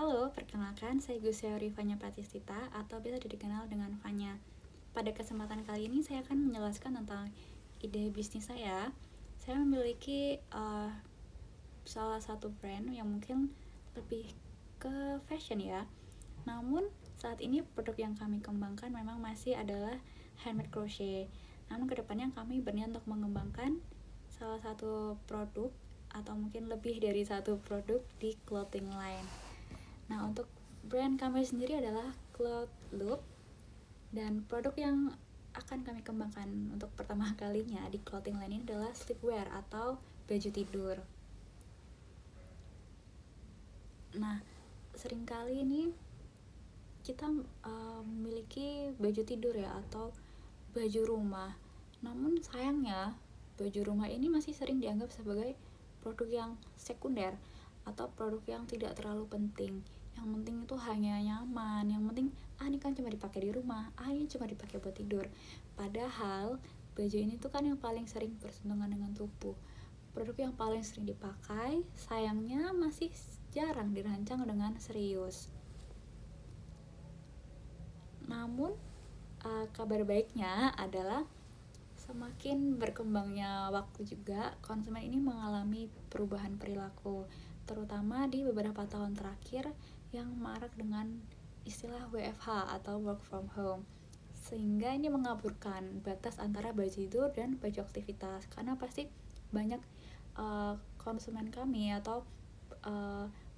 Halo, perkenalkan saya Gusiari Vanya Pratistita atau biasa dikenal dengan Vanya. Pada kesempatan kali ini saya akan menjelaskan tentang ide bisnis saya. Saya memiliki salah satu brand yang mungkin lebih ke fashion ya. Namun saat ini produk yang kami kembangkan memang masih adalah handmade crochet. Namun kedepannya kami berniat untuk mengembangkan salah satu produk atau mungkin lebih dari satu produk di clothing line. Nah, untuk brand kami sendiri adalah Cloud Loop, dan produk yang akan kami kembangkan untuk pertama kalinya di clothing line ini adalah sleepwear atau baju tidur. Nah, seringkali ini kita memiliki baju tidur ya atau baju rumah. Namun sayangnya baju rumah ini masih sering dianggap sebagai produk yang sekunder atau produk yang tidak terlalu penting. Yang penting itu hanya nyaman, yang penting ini kan cuma dipakai di rumah, ini cuma dipakai buat tidur. Padahal baju ini tuh kan yang paling sering bersentuhan dengan tubuh. Produk yang paling sering dipakai sayangnya masih jarang dirancang dengan serius. Namun kabar baiknya adalah semakin berkembangnya waktu juga, konsumen ini mengalami perubahan perilaku, terutama di beberapa tahun terakhir yang marak dengan istilah WFH atau work from home. Sehingga ini mengaburkan batas antara baju tidur dan baju aktivitas, karena pasti banyak konsumen kami atau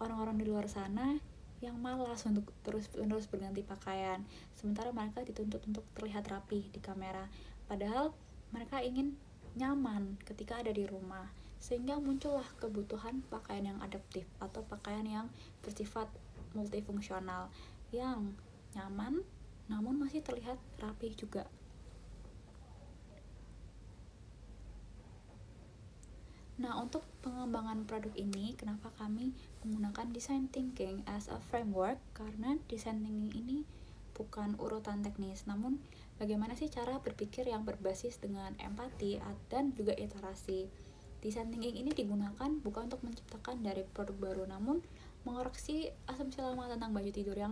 orang-orang di luar sana yang malas untuk terus-menerus berganti pakaian, sementara mereka dituntut untuk terlihat rapi di kamera, padahal mereka ingin nyaman ketika ada di rumah. Sehingga muncullah kebutuhan pakaian yang adaptif atau pakaian yang bersifat multifungsional, yang nyaman namun masih terlihat rapi juga. Nah, untuk pengembangan produk ini, kenapa kami menggunakan design thinking as a framework? Karena design thinking ini bukan urutan teknis, namun bagaimana sih cara berpikir yang berbasis dengan empati dan juga iterasi. Design thinking ini digunakan bukan untuk menciptakan dari produk baru, namun mengoreksi asumsi lama tentang baju tidur yang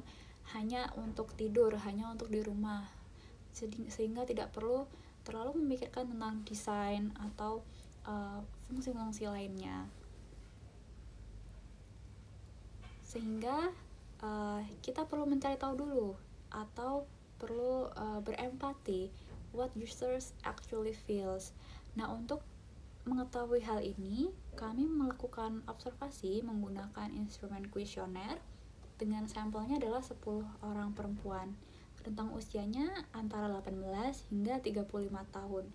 hanya untuk tidur, hanya untuk di rumah, sehingga tidak perlu terlalu memikirkan tentang desain atau fungsi-fungsi lainnya. Sehingga kita perlu mencari tahu dulu atau perlu berempati what users actually feels. Nah, untuk mengetahui hal ini, kami melakukan observasi menggunakan instrumen kuesioner dengan sampelnya adalah 10 orang perempuan. Rentang usianya antara 18 hingga 35 tahun.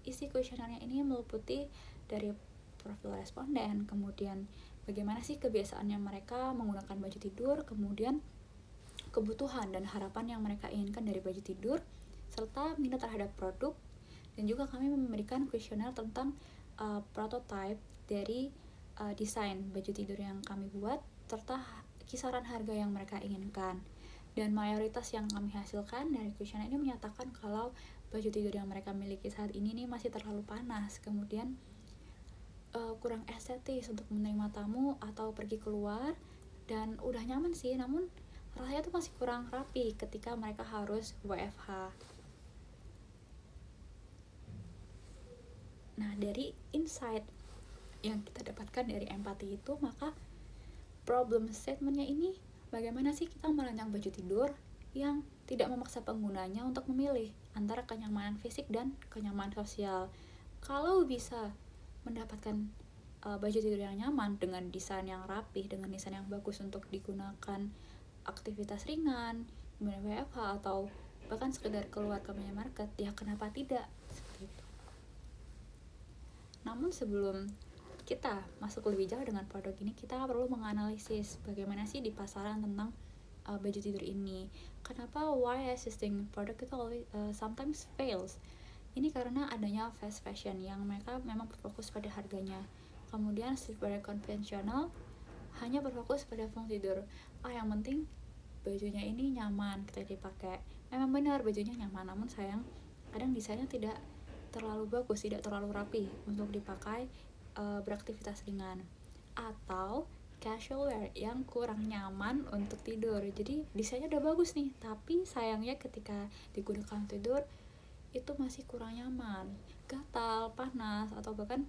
Isi kuesionernya ini meliputi dari profil responden, kemudian bagaimana sih kebiasaannya mereka menggunakan baju tidur, kemudian kebutuhan dan harapan yang mereka inginkan dari baju tidur, serta minat terhadap produk. Dan juga kami memberikan kuesioner tentang prototype dari desain baju tidur yang kami buat, serta kisaran harga yang mereka inginkan. Dan mayoritas yang kami hasilkan dari kuesioner ini menyatakan kalau baju tidur yang mereka miliki saat ini nih masih terlalu panas, kemudian kurang estetis untuk menerima tamu atau pergi keluar, dan udah nyaman sih, namun rasanya tuh masih kurang rapi ketika mereka harus WFH. Nah, dari insight yang kita dapatkan dari empati itu, maka problem statementnya ini, bagaimana sih kita merancang baju tidur yang tidak memaksa penggunanya untuk memilih antara kenyamanan fisik dan kenyamanan sosial. Kalau bisa mendapatkan baju tidur yang nyaman dengan desain yang rapih, dengan desain yang bagus untuk digunakan aktivitas ringan, WFH atau bahkan sekedar keluar ke minimarket, ya kenapa tidak? Seperti itu. Namun sebelum kita masuk lebih jauh dengan produk ini, kita perlu menganalisis bagaimana sih di pasaran tentang baju tidur ini. Kenapa why existing product itu sometimes fails? Ini karena adanya fast fashion yang mereka memang berfokus pada harganya. Kemudian streetwear konvensional hanya berfokus pada fungsi tidur. Yang penting bajunya ini nyaman kita dipakai. Memang benar bajunya nyaman, namun sayang kadang desainnya tidak terlalu bagus, tidak terlalu rapi untuk dipakai beraktivitas ringan. Atau casual wear yang kurang nyaman untuk tidur. Jadi desainnya udah bagus nih, tapi sayangnya ketika digunakan tidur itu masih kurang nyaman, gatal, panas, atau bahkan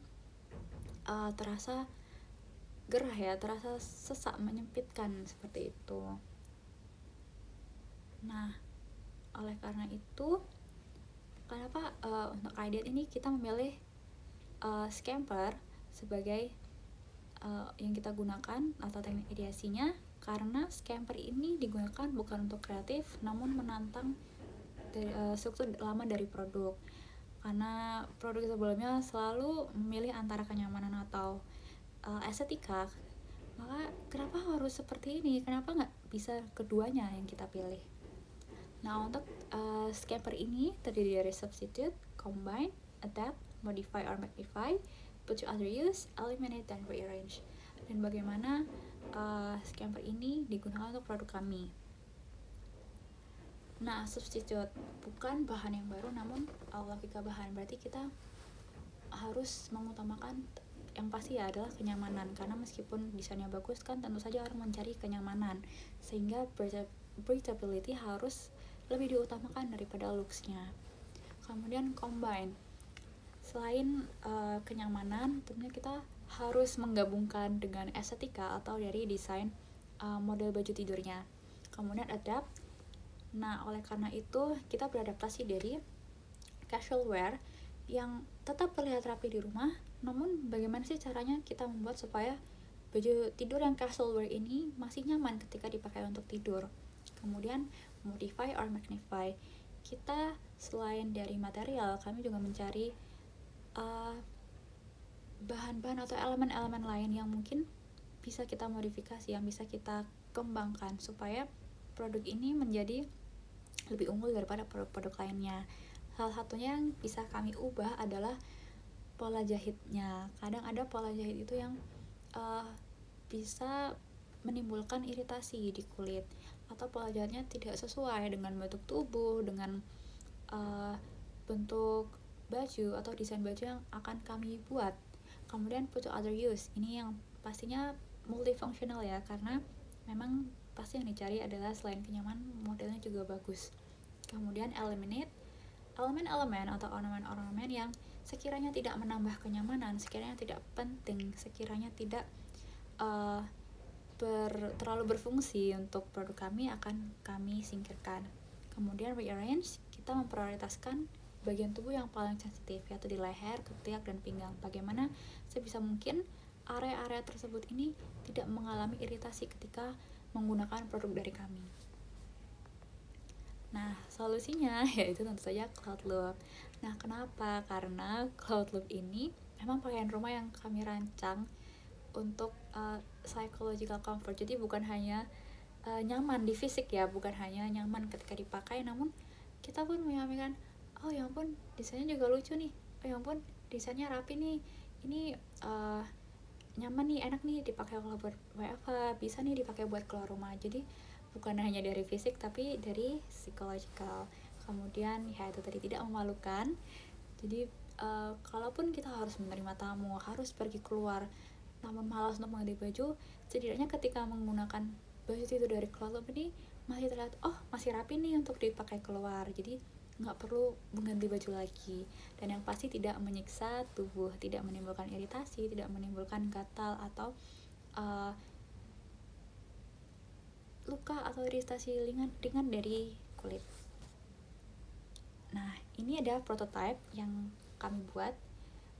terasa gerah ya, terasa sesak, menyempitkan seperti itu. Nah, oleh karena itu, kenapa untuk idea ini kita memilih scamper sebagai yang kita gunakan atau teknik ideasinya, karena scamper ini digunakan bukan untuk kreatif namun menantang struktur lama dari produk. Karena produk sebelumnya selalu memilih antara kenyamanan atau estetika, maka kenapa harus seperti ini, kenapa nggak bisa keduanya yang kita pilih. Nah, untuk scamper ini terdiri dari substitute, combine, adapt, modify or magnify, put to other use, eliminate, dan rearrange. Dan bagaimana scamper ini digunakan untuk produk kami. Nah, substitute bukan bahan yang baru namun logika bahan. Berarti kita harus mengutamakan yang pasti ya adalah kenyamanan, karena meskipun desainnya bagus kan tentu saja orang mencari kenyamanan, sehingga breathability harus lebih diutamakan daripada looks-nya. Kemudian combine, selain kenyamanan, tentunya kita harus menggabungkan dengan estetika atau dari desain model baju tidurnya. Kemudian adapt, nah oleh karena itu kita beradaptasi dari casual wear yang tetap terlihat rapi di rumah, namun bagaimana sih caranya kita membuat supaya baju tidur yang casual wear ini masih nyaman ketika dipakai untuk tidur. Kemudian modify or magnify, kita selain dari material, kami juga mencari bahan-bahan atau elemen-elemen lain yang mungkin bisa kita modifikasi, yang bisa kita kembangkan supaya produk ini menjadi lebih unggul daripada produk-produk lainnya. Salah satunya yang bisa kami ubah adalah pola jahitnya. Kadang ada pola jahit itu yang bisa menimbulkan iritasi di kulit, atau pola jahitnya tidak sesuai dengan bentuk tubuh, dengan bentuk baju atau desain baju yang akan kami buat. Kemudian put to other use, ini yang pastinya multifungsional ya, karena memang pasti yang dicari adalah selain kenyamanan, modelnya juga bagus. Kemudian eliminate, elemen-elemen atau ornamen-ornamen yang sekiranya tidak menambah kenyamanan, sekiranya tidak penting, sekiranya tidak terlalu berfungsi untuk produk kami, akan kami singkirkan. Kemudian rearrange, kita memprioritaskan bagian tubuh yang paling sensitif, yaitu di leher, ketiak, dan pinggang. Bagaimana sebisa mungkin area-area tersebut ini tidak mengalami iritasi ketika menggunakan produk dari kami. Nah, solusinya yaitu tentu saja Cloud Loop. Nah, kenapa? Karena Cloud Loop ini memang pakaian rumah yang kami rancang untuk psychological comfort. Jadi bukan hanya nyaman di fisik ya, bukan hanya nyaman ketika dipakai, namun kita pun menyampaikan, oh ya ampun desainnya juga lucu nih, oh ya ampun desainnya rapi nih, ini nyaman nih, enak nih dipakai kalau buat WFH, bisa nih dipakai buat keluar rumah. Jadi bukan hanya dari fisik tapi dari psychological. Kemudian ya itu tadi, tidak memalukan. Jadi kalaupun kita harus menerima tamu, harus pergi keluar, namun malas untuk mengganti baju, setidaknya ketika menggunakan baju tidur dari Cloud Loop ini masih terlihat, oh masih rapi nih untuk dipakai keluar. Jadi nggak perlu mengganti baju lagi, dan yang pasti tidak menyiksa tubuh, tidak menimbulkan iritasi, tidak menimbulkan gatal atau luka atau iritasi ringan dari kulit. Nah, ini ada prototype yang kami buat.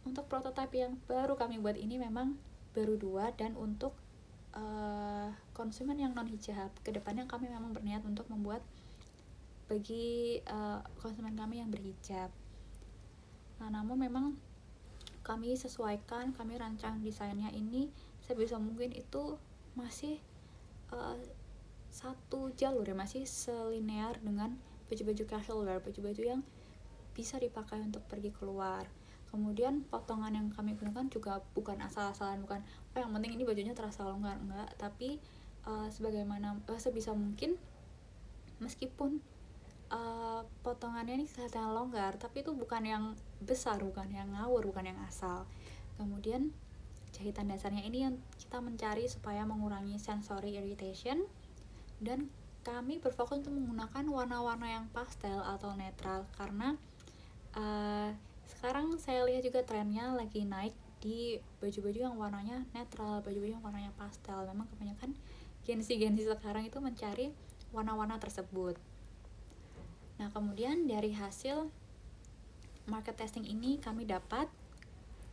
Untuk prototype yang baru kami buat ini memang baru 2, dan untuk konsumen yang non hijab. Kedepannya kami memang berniat untuk membuat bagi konsumen kami yang berhijab. Nah, namun memang kami sesuaikan, kami rancang desainnya ini sebisa mungkin itu masih satu jalur ya, masih selinear dengan baju-baju casual wear, baju-baju yang bisa dipakai untuk pergi keluar. Kemudian potongan yang kami gunakan juga bukan asal-asalan, bukan oh yang penting ini bajunya terasa longgar, enggak, tapi sebagaimana sebisa mungkin meskipun potongannya ini kelihatan longgar, tapi itu bukan yang besar, bukan yang ngawur, bukan yang asal. Kemudian jahitan dasarnya ini yang kita mencari supaya mengurangi sensory irritation, dan kami berfokus untuk menggunakan warna-warna yang pastel atau netral karena sekarang saya lihat juga trennya lagi naik di baju-baju yang warnanya netral, baju-baju yang warnanya pastel. Memang kebanyakan Gen Z sekarang itu mencari warna-warna tersebut. Nah, kemudian dari hasil market testing ini kami dapat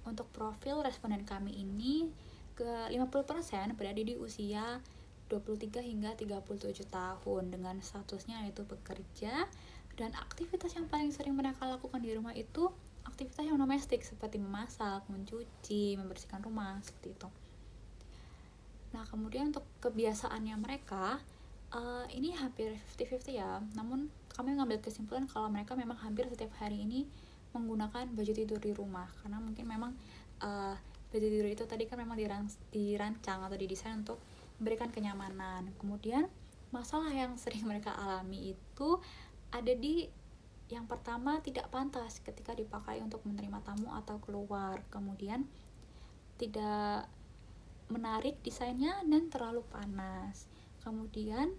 untuk profil responden kami ini ke 50% berada di usia 23 hingga 37 tahun dengan statusnya yaitu bekerja, dan aktivitas yang paling sering mereka lakukan di rumah itu aktivitas yang domestik seperti memasak, mencuci, membersihkan rumah, seperti itu. Nah, kemudian untuk kebiasaannya mereka ini hampir 50-50 ya, namun kami mengambil kesimpulan kalau mereka memang hampir setiap hari ini menggunakan baju tidur di rumah, karena mungkin memang baju tidur itu tadi kan memang dirancang atau didesain untuk memberikan kenyamanan. Kemudian masalah yang sering mereka alami itu ada di yang pertama, tidak pantas ketika dipakai untuk menerima tamu atau keluar. Kemudian tidak menarik desainnya dan terlalu panas. Kemudian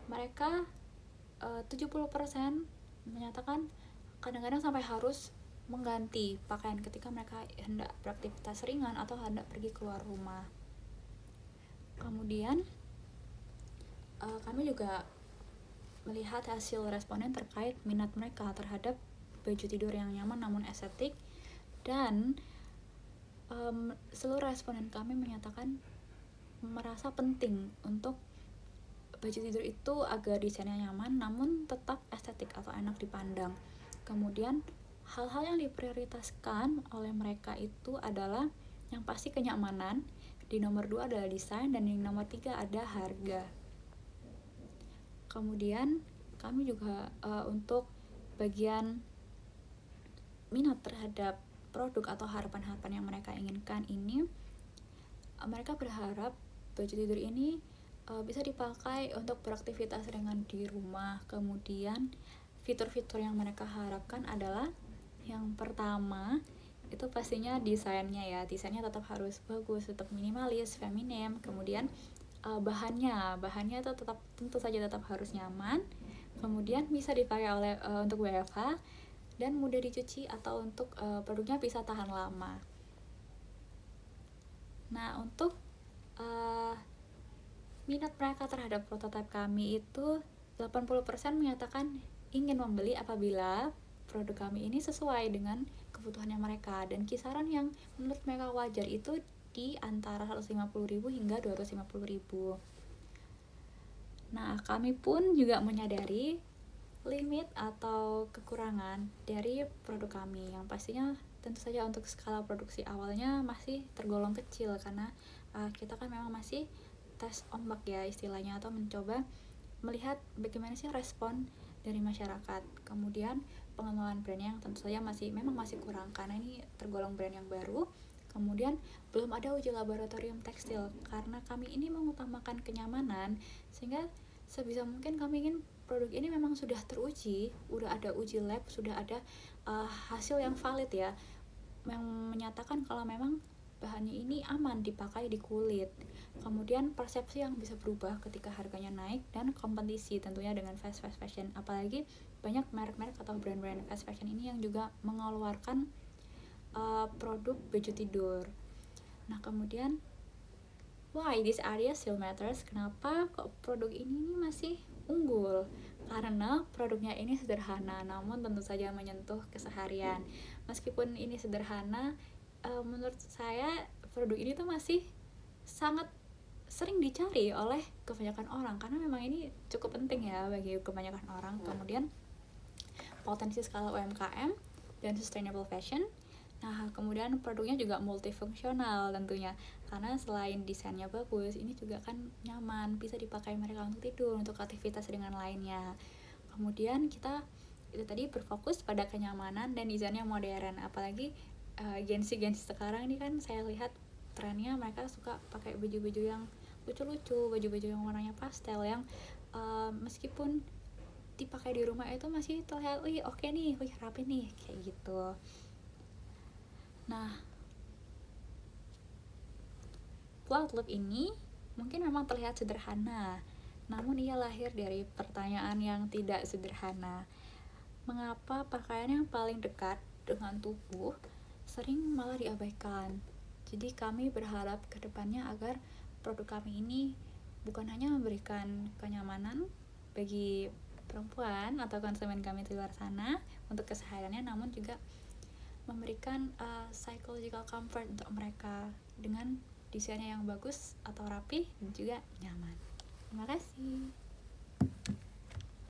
mereka 70% menyatakan kadang-kadang sampai harus mengganti pakaian ketika mereka hendak beraktivitas ringan atau hendak pergi keluar rumah. Kemudian kami juga melihat hasil responden terkait minat mereka terhadap baju tidur yang nyaman namun estetik, dan seluruh responden kami menyatakan merasa penting untuk baju tidur itu agar desainnya nyaman namun tetap estetik atau enak dipandang. Kemudian hal-hal yang diprioritaskan oleh mereka itu adalah yang pasti kenyamanan, di nomor 2 adalah desain, dan di nomor 3 ada harga. Kemudian kami juga untuk bagian minat terhadap produk atau harapan-harapan yang mereka inginkan ini, mereka berharap baju tidur ini bisa dipakai untuk beraktivitas ringan di rumah. Kemudian fitur-fitur yang mereka harapkan adalah yang pertama itu pastinya desainnya ya, desainnya tetap harus bagus, tetap minimalis, feminim. Kemudian bahannya itu tentu saja tetap harus nyaman, kemudian bisa dipakai oleh untuk WFH, dan mudah dicuci atau untuk produknya bisa tahan lama. Nah, untuk minat mereka terhadap prototipe kami itu 80% menyatakan ingin membeli apabila produk kami ini sesuai dengan kebutuhannya mereka, dan kisaran yang menurut mereka wajar itu di antara 150.000 hingga 250.000. Nah, kami pun juga menyadari limit atau kekurangan dari produk kami yang pastinya tentu saja untuk skala produksi awalnya masih tergolong kecil karena kita kan memang masih tes ombak ya istilahnya, atau mencoba melihat bagaimana sih respon dari masyarakat. Kemudian pengenalan brandnya yang tentu saja masih kurang karena ini tergolong brand yang baru. Kemudian belum ada uji laboratorium tekstil karena kami ini mengutamakan kenyamanan, sehingga sebisa mungkin kami ingin produk ini memang sudah teruji, udah ada uji lab, sudah ada hasil yang valid ya, yang menyatakan kalau memang bahannya ini aman dipakai di kulit. Kemudian persepsi yang bisa berubah ketika harganya naik, dan kompetisi tentunya dengan fast fashion, apalagi banyak merek-merek atau brand-brand fast fashion ini yang juga mengeluarkan produk baju tidur. Nah, kemudian why this area still matters? Kenapa kok produk ini masih unggul? Karena produknya ini sederhana namun tentu saja menyentuh keseharian. Meskipun ini sederhana, menurut saya produk ini tuh masih sangat sering dicari oleh kebanyakan orang karena memang ini cukup penting ya bagi kebanyakan orang. Kemudian potensi skala UMKM dan sustainable fashion. Nah, kemudian produknya juga multifungsional tentunya, karena selain desainnya bagus, ini juga kan nyaman, bisa dipakai mereka untuk tidur, untuk aktivitas ringan lainnya. Kemudian kita itu tadi berfokus pada kenyamanan dan desainnya modern, apalagi Gen Z sekarang ini kan saya lihat trennya mereka suka pakai baju-baju yang lucu-lucu, baju-baju yang warnanya pastel yang meskipun dipakai di rumah itu masih terlihat, wih oke nih, wih rapi nih, kayak gitu. Nah, Cloud Loop ini mungkin memang terlihat sederhana, namun ia lahir dari pertanyaan yang tidak sederhana. Mengapa pakaian yang paling dekat dengan tubuh sering malah diabaikan? Jadi kami berharap ke depannya agar produk kami ini bukan hanya memberikan kenyamanan bagi perempuan atau konsumen kami di luar sana untuk kesehariannya, namun juga memberikan psychological comfort untuk mereka dengan desainnya yang bagus atau rapi dan juga nyaman. Terima kasih.